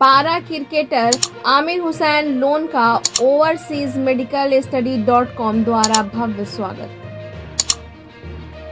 पारा cricketer Aamir Hussain loan का overseas medical स्टडी.com द्वारा भव्य स्वागत।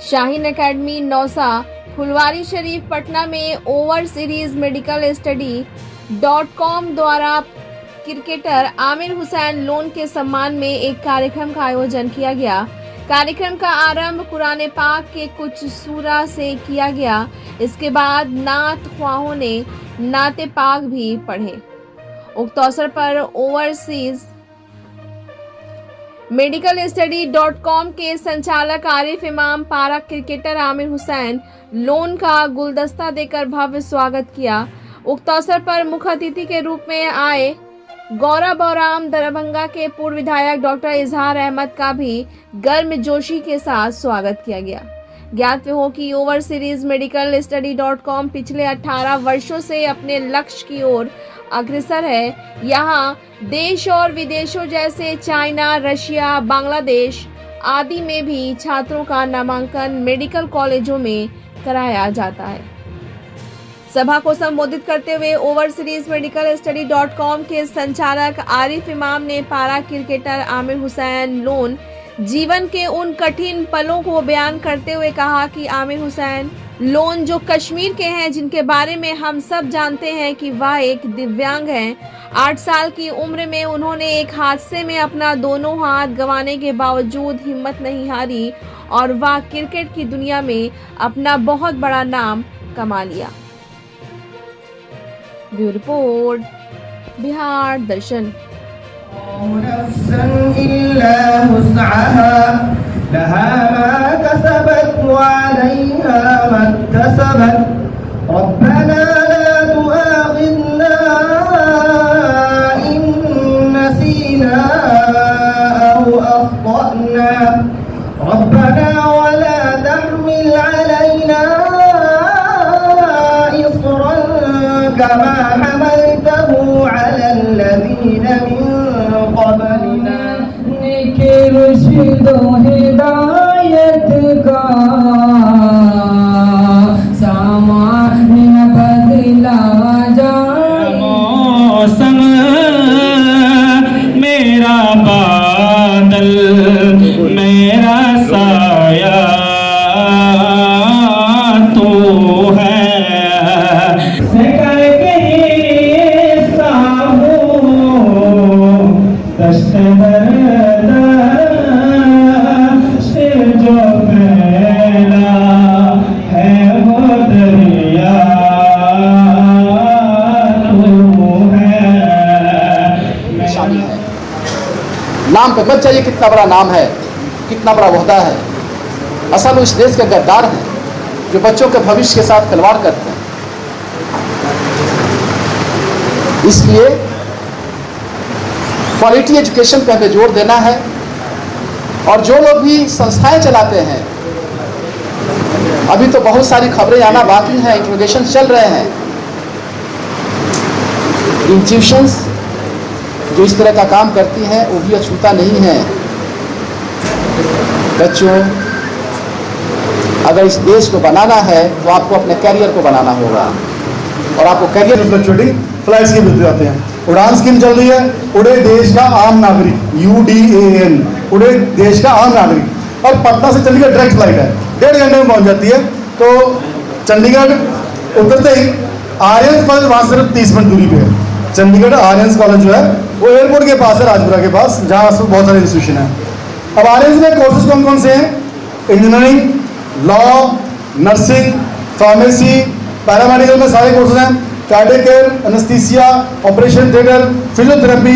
शाहीन एकेडमी नौसा फुलवारी शरीफ पटना में ओवरसीज मेडिकल स्टडी.com द्वारा क्रिकेटर आमिर हुसैन लोन के सम्मान में एक कार्यक्रम का आयोजन किया गया। कार्यक्रम का आरंभ कुरान पाक के कुछ सूरा से किया गया। इसके बाद नात ख्वाहों ने नाते पाक भी पढ़े। उक्त अवसर पर ओवरसीज मेडिकल स्टडी.com के संचालक आरिफ इमाम पारा क्रिकेटर आमिर हुसैन लोन का गुलदस्ता देकर भव्य स्वागत किया। उक्त अवसर पर मुख्य अतिथि के रूप में आए गौरव बौराम दरभंगा के पूर्व विधायक डॉक्टर इजहार अहमद का भी गर्मजोशी के साथ स्वागत किया गया। ज्ञात हो कि ओवरसीज मेडिकल स्टडी.com पिछले 18 वर्षों से अपने लक्ष्य की ओर अग्रसर है। यहाँ देश और विदेशों जैसे चाइना, रशिया, बांग्लादेश आदि में भी छात्रों का नामांकन मेडिकल कॉलेजों में कराया जाता है। सभा को संबोधित करते हुए ओवरसीज मेडिकल स्टडी.com के संचालक आरिफ इमाम ने पारा क्रिकेटर आमिर हुसैन लोन जीवन के उन कठिन पलों को बयान करते हुए कहा कि आमिर हुसैन लोन जो कश्मीर के हैं, जिनके बारे में हम सब जानते हैं कि वह एक दिव्यांग हैं। 8 साल की उम्र में उन्होंने एक हादसे में अपना दोनों हाथ गंवाने के बावजूद हिम्मत नहीं हारी और वह क्रिकेट की दुनिया में अपना बहुत बड़ा नाम कमा लिया। ब्यूरो रिपोर्ट, बिहार दर्शन। रब्बना ला तुआखिज़ना इन नसीना औ अख़्तअना रब्बना वला तहमिल अलैना इस्रन कमा हमलतहु अलल्लज़ीना मिन क़ब्लिना। नेके रुश्द व हिदायत का मौसम मेरा बादल मेरा साया तू है करके साहू दश्त से जो फैला है वो दरिया नाम पे मत जाइए कितना बड़ा नाम है, कितना बड़ा ओहदा है। असल इस देश के गद्दार हैं जो बच्चों के भविष्य के साथ खिलवाड़ करते हैं। इसलिए क्वालिटी एजुकेशन पे हमें जोर देना है और जो लोग भी संस्थाएं चलाते हैं, अभी तो बहुत सारी खबरें आना बाकी हैं, इंट्रोगेशन चल रहे हैं। इंस्टीट्यूशंस जो इस तरह का काम करती हैं वो भी अछूता नहीं है। बच्चों, अगर इस देश को बनाना है तो आपको अपने कैरियर को बनाना होगा और आपको कैरियर छोटी फ्लाइट स्कीम मिलते जाते हैं। उड़ान स्कीम चल रही है, उड़े देश का आम नागरिक, UDAN, उड़े देश का आम नागरिक। और पटना से चंडीगढ़ डायरेक्ट फ्लाइट है, 1.5 घंटे में पहुंच जाती है। तो चंडीगढ़ उतरते ही आर्यन कॉलेज वहाँ सिर्फ 30 मिनट दूरी पे है। चंडीगढ़ आर्यन कॉलेज जो है वो एयरपोर्ट के पास है, राजपुरा के पास, जहाँ आसपास बहुत सारे इंस्टीट्यूशन हैं। अब आर्यन में कोर्सेज कौन कौन से हैं? Engineering, law, nursing, pharmacy, paramedical में सारे कोर्सेज हैं। Cardiac care, anaesthesia, operation theatre, physiotherapy.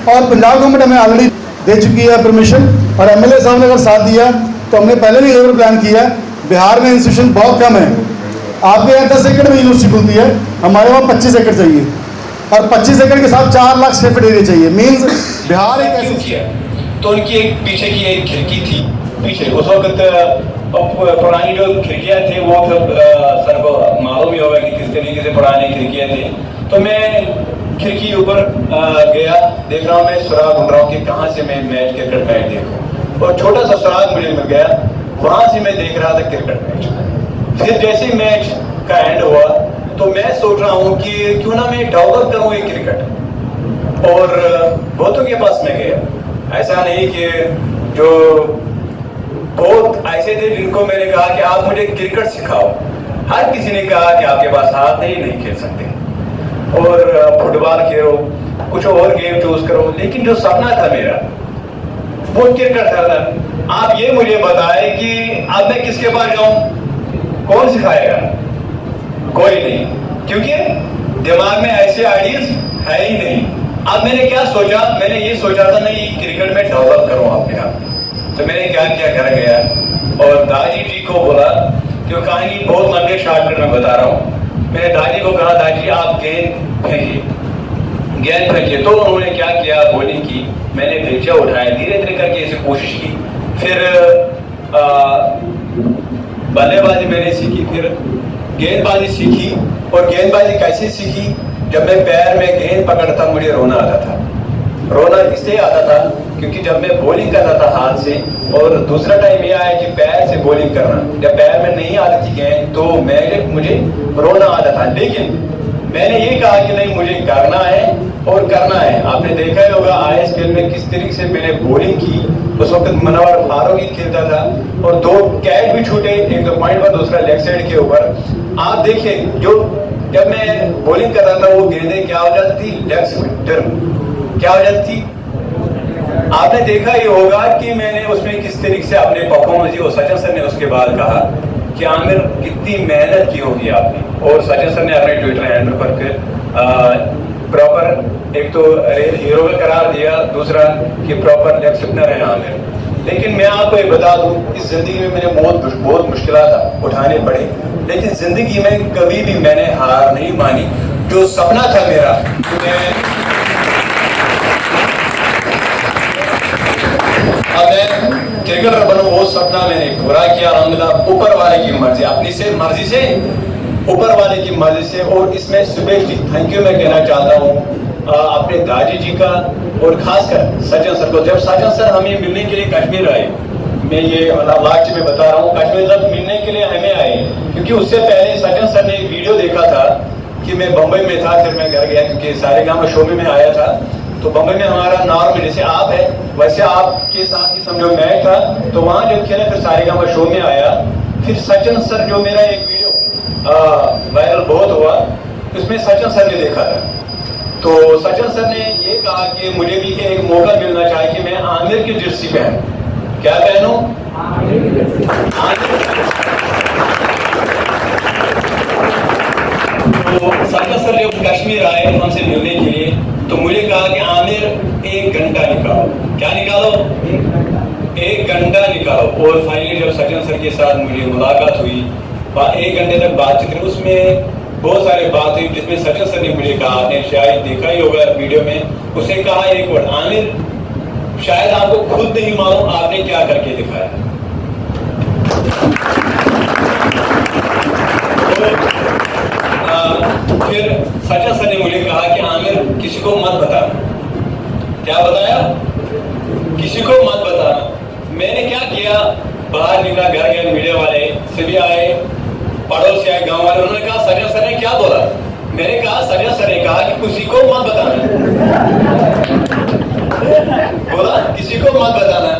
और पंजाब गवर्नमेंट हमें ऑलरेडी दे चुकी है परमिशन और MLA साहब ने अगर साथ दिया तो हमने पहले भी लेवल प्लान किया है। बिहार में इंस्टीट्यूशन बहुत कम है। आपके यहाँ 10 एकड़ में यूनिवर्सिटी खुलती है, हमारे वहाँ 25 एकड़ चाहिए और 25 एकड़ के साथ 4 लाख स्क्वायर फीट एरिया चाहिए। मीन्स बिहार एक ऐसी किया तो उनकी एक पीछे की एक खिड़की थी। पीछे उस वक्त पुरानी जो खिड़कियाँ थी वो सब सर को मालूम ही होगा कि किस तरीके से पुरानी खिड़कियाँ थी। तो मैं खिड़की ऊपर गया, देख रहा हूँ मैं सुराग ढूंढ रहा हूँ कि कहाँ से मैं मैच क्रिकेट मैच देखूँ। और छोटा सा सुराग मुझे मिल गया, वहाँ से मैं देख रहा था क्रिकेट मैच। फिर जैसे मैच का एंड हुआ तो मैं सोच रहा हूँ कि क्यों ना मैं डेवलप करूँ ये क्रिकेट, और बहुतों के पास में गया। ऐसा नहीं कि जो बहुत ऐसे थे जिनको मैंने कहा कि आप मुझे क्रिकेट सिखाओ, हर किसी ने कहा कि आपके पास हाथ नहीं खेल सकते, और फुटबॉल खेलो, कुछ और गेम चूज करो, लेकिन जो सपना था मेरा वो क्रिकेट था। आप ये मुझे बताएं कि अब मैं किसके पास जाऊं, कौन सिखाएगा? कोई नहीं, क्योंकि दिमाग में ऐसे आइडियाज है ही नहीं। अब मैंने क्या सोचा, मैंने ये सोचा था नहीं क्रिकेट में डेवलप करूं अपने आप। तो मैंने क्या किया, घर गया और दादी जी को बोला, जो कहानी बहुत लंबे शॉर्ट में बता रहा हूँ। मैंने दादी को कहा, दादी आप गेंद फेंकिए। तो उन्होंने क्या किया, बॉलिंग की, मैंने बेचा उठाया, धीरे धीरे करके ऐसे कोशिश की। फिर बल्लेबाजी मैंने सीखी, फिर गेंदबाजी सीखी। और गेंदबाजी कैसे सीखी, जब मैं पैर में गेंद पकड़ता मुझे रोना आता था। रोना इसलिए आता था क्योंकि जब मैं बॉलिंग करता था हाथ से, और दूसरा टाइम यह आया कि पैर से बॉलिंग करना, जब पैर में नहीं आती थी गेंद तो मुझे रोना आता था। लेकिन मैंने ये कहा कि नहीं, मुझे करना है और करना है। आपने देखा ही होगा ISPL में किस तरीके से मैंने बॉलिंग की। उस वक्त मनोहर फारूकी खेलता था और 2 कैच भी छूटे, एक तो पॉइंट पर, दूसरा लेग साइड के ऊपर। आप देखिए, जो जब मैं बॉलिंग कर रहा था वो गेंदें क्या हो जाती थी, लेग साइड क्या हो जाती थी। आपने देखा ही होगा कि मैंने उसमें किस तरीके से अपने परफॉर्मेंस दी। और सचिन सर ने उसके बाद कहा कि आमिर कितनी मेहनत की होगी आपने। और सचिन सर ने अपने ट्विटर हैंडल पर प्रॉपर एक तो हीरो का करार दिया, दूसरा कि प्रॉपर लेग स्पिनर है आमिर। लेकिन मैं आपको ये बता दूं, इस जिंदगी में मैंने बहुत मुश्किलात उठाने पड़े, लेकिन जिंदगी में कभी भी मैंने हार नहीं मानी। जो सपना था मेरा, मैं क्रिकेटर बनूं, वो सपना मैंने पूरा किया अल्हम्दुलिल्लाह, ऊपर वाले की मर्जी, अपनी से मर्जी से, ऊपर वाले की मर्जी से। और इसमें स्पेशली थैंक यू मैं कहना चाहता हूँ अपने दादी जी का, और खासकर सचिन सर को। जब सचिन सर हमें मिलने के लिए कश्मीर आए, मैं ये लास्ट में बता रहा हूँ, कश्मीर जब मिलने के लिए हमें आए, क्योंकि उससे पहले सचिन सर ने एक वीडियो देखा था कि मैं बम्बई में था, फिर मैं घर गया क्योंकि सारेगामा शो में आया था। तो बम्बई में हमारा नॉर्मल जैसे आप है वैसे आपके साथ ही समझो मैं था। तो वहां जब खेला, फिर सारेगामा शो में आया, फिर सचिन सर, जो मेरा एक वीडियो वायरल बहुत हुआ, उसमें सचिन सर ने देखा था। तो सचिन सर ने ये कहा कि मुझे भी एक मौका मिलना चाहिए कि मैं आमिर की जर्सी पहनूं। क्या पहनूं? तो सचिन सर जब कश्मीर आए हमसे मिलने के लिए, तो मुझे कहा कि आमिर 1 घंटा निकालो। क्या निकालो? 1 घंटा निकालो। और फाइनली जब सचिन सर के साथ मुझे मुलाकात हुई, 1 घंटे तक बातचीत हुई, उसमें बहुत सारे बात हुई, जिसमें सचिन सर ने मुझे कहा, आपने शायद देखा ही होगा वीडियो में, उसे कहा एक वर्ड, आमिर शायद आपको खुद नहीं मालूम आपने क्या करके दिखाया। फिर सचिन सर ने मुझे कहा कि आमिर किसी को मत बताना। क्या बताया? किसी को मत बताना। मैंने क्या किया, बाहर निकला, घर गए, मीडिया वाले सभी आए, पड़ोस से आए, गांव वाले, उन्होंने कहा सचिन सर ने क्या बोला? मैंने कहा सचिन सर ने कहा कि किसी को मत बताना। बोला किसी को मत बताना।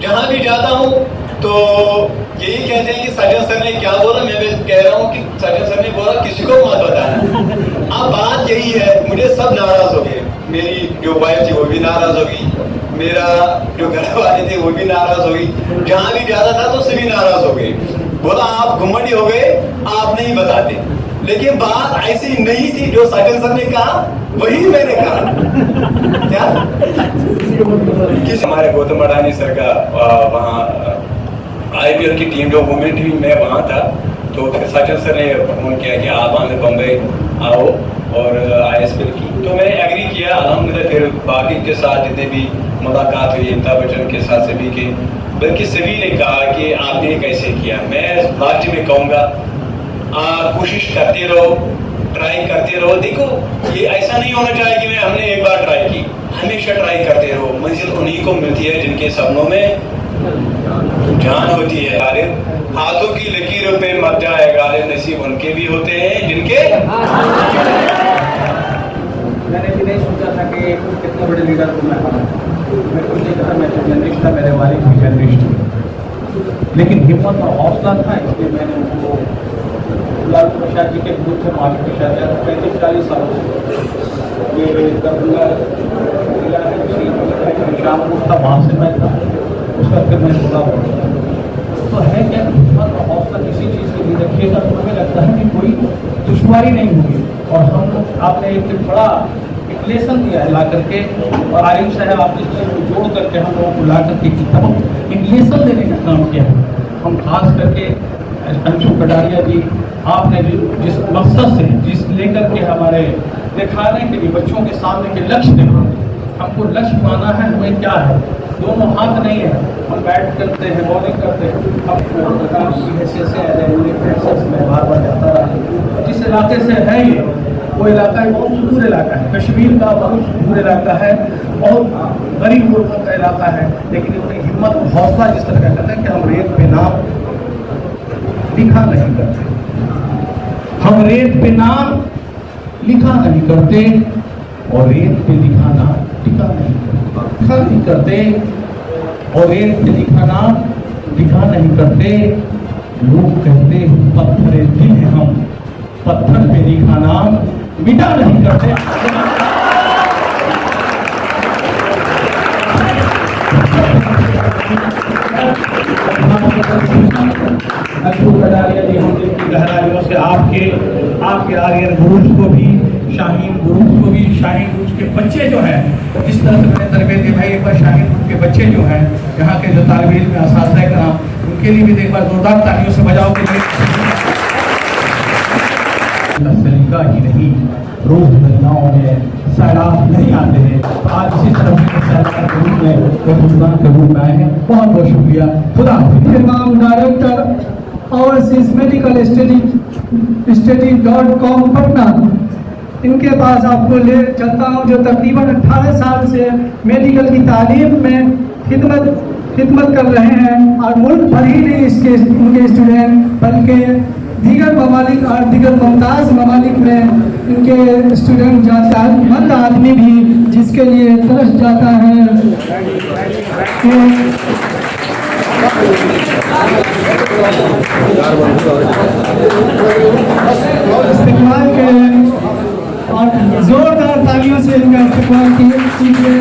जहां भी जाता हूं तो यही कहते हैं कि सचिन सर ने क्या बोला, मैं भी कह रहा हूं कि सचिन सर ने बोला किसी को मत बताना। अब बात यही है, मुझे सब नाराज हो गए, मेरी जो वाइफ थी वो भी नाराज हो गई, मेरा जो घर वाले थे वो भी नाराज हो गई, जहां भी जाता था तो सभी नाराज हो गए। बोला आप घुमंडी हो गए, आप नहीं बताते। लेकिन बात ऐसी नहीं थी, जो सचिन सर ने कहा वही मैंने कहा। क्या किस हमारे गौतम अडानी सर का वहाँ IPL की टीम, जो वुमेन टीम में वहाँ था, तो फिर सचिन सर ने फोन किया कि आप आमिर बम्बई आओ और ISPL की, तो मैंने एग्री किया अल्हम्दुलिल्लाह। फिर बाकी के साथ जितने भी मुलाकात हुई, अमिताभ बच्चन के साथ सभी के, बल्कि सभी ने कहा कि आपने कैसे किया। मैं लास्ट में कहूँगा, कोशिश करते रहो, ट्राई करते रहो। देखो ये ऐसा नहीं होना चाहिए कि हमने एक बार ट्राई की, हमेशा ट्राई करते रहो। मंजिल उन्हीं को मिलती है जिनके सपनों में जान होती है। हाथों की लकीरों पे मर जाएगा, नसीब उनके भी होते हैं जिनके कितने बड़े लीडर को मैं कुछ नहीं कहा, मैं जर्नलिस्ट था, मेरे वालिद भी जर्नलिस्ट थे, लेकिन हिम्मत और हौसला था, इसलिए मैंने उनको लाल प्रसाद जी के ग्रुप से मालिक प्रसाद 35-40 सालों से ये दरभंगा जिला है, शाम को था, वहाँ से मैं था, उसका फिर मैं बोला तो है क्या हिम्मत और हौसला किसी चीज़ के लिए रखिएगा तो हमें लगता है कि कोई दुश्वारी नहीं होगी। और हम आपने एक बड़ा एक लेसन दिया है ला करके, और आरिफ साहब आप जिस चीज़ को जोड़ करके हम लोगों को ला करके किताब एक लेसन देने का काम किया है। हम खास करके अंशु कटारिया जी, आपने जिस मकसद से जिस लेकर के हमारे दिखाने के लिए बच्चों के सामने के लक्ष्य दिखाने, हमको लक्ष्य पाना है, हमें क्या है, दोनों हाथ नहीं है, हम बैट करते हैं, बॉलिंग करते हैं, हम हैसियत से मैं बार बार जाता रहा। जिस इलाके से है ये, वो इलाका बहुत सुदूर इलाका है, कश्मीर का बहुत सुदूर इलाका है, बहुत गरीब लोगों का इलाका है, लेकिन उन्हें हिम्मत और हौसला जिस तरह का कहते हैं कि हम रेत पे नाम लिखा नहीं करते, हम रेत पे नाम लिखा नहीं करते, और रेत पे लिखा नाम लिखा नहीं करते, और रेत पे लिखा नहीं करते। लोग कहते हैं पत्थर दिल है, हम पत्थर पे लिखा नाम मिटा नहीं करते। गहराइयों से आपके आर्यन गुरुज को भी, शाहीन गुरुज के बच्चे जो हैं, जिस तरह से मैंने तरबियत दी भाई, एक बार शाहीन गुरुज के बच्चे जो हैं, यहाँ के जो तालिब इल्म असातिज़ा कराम, उनके लिए भी एक बार जोरदार तालियों से बजाओ के लिए। सलीका ही नहीं, रोज दरियाओं में सैलाब नहीं आते हैं, आज इसी तरह के सैलाब के रूप में हिंदुस्तान के रूप में आए हैं। बहुत बहुत शुक्रिया, खुदा हाफिज़। इमाम डायरेक्टर ओवरसीज मेडिकल स्टडी.com पटना, इनके पास आपको ले चलता हूँ, जो तकरीबन 18 साल से मेडिकल की तालीम में खिदमत कर रहे हैं, और मुल्क भर ही नहीं उनके स्टूडेंट, बल्कि दीगर ममालिक और दीगर मुमताज़ ममालिक में इनके स्टूडेंट जाता है। मर्द आदमी भी जिसके लिए तरस जाता है इस्तेमाल के, और जोरदार तालियों से इनका इस्तेमाल कीजिए।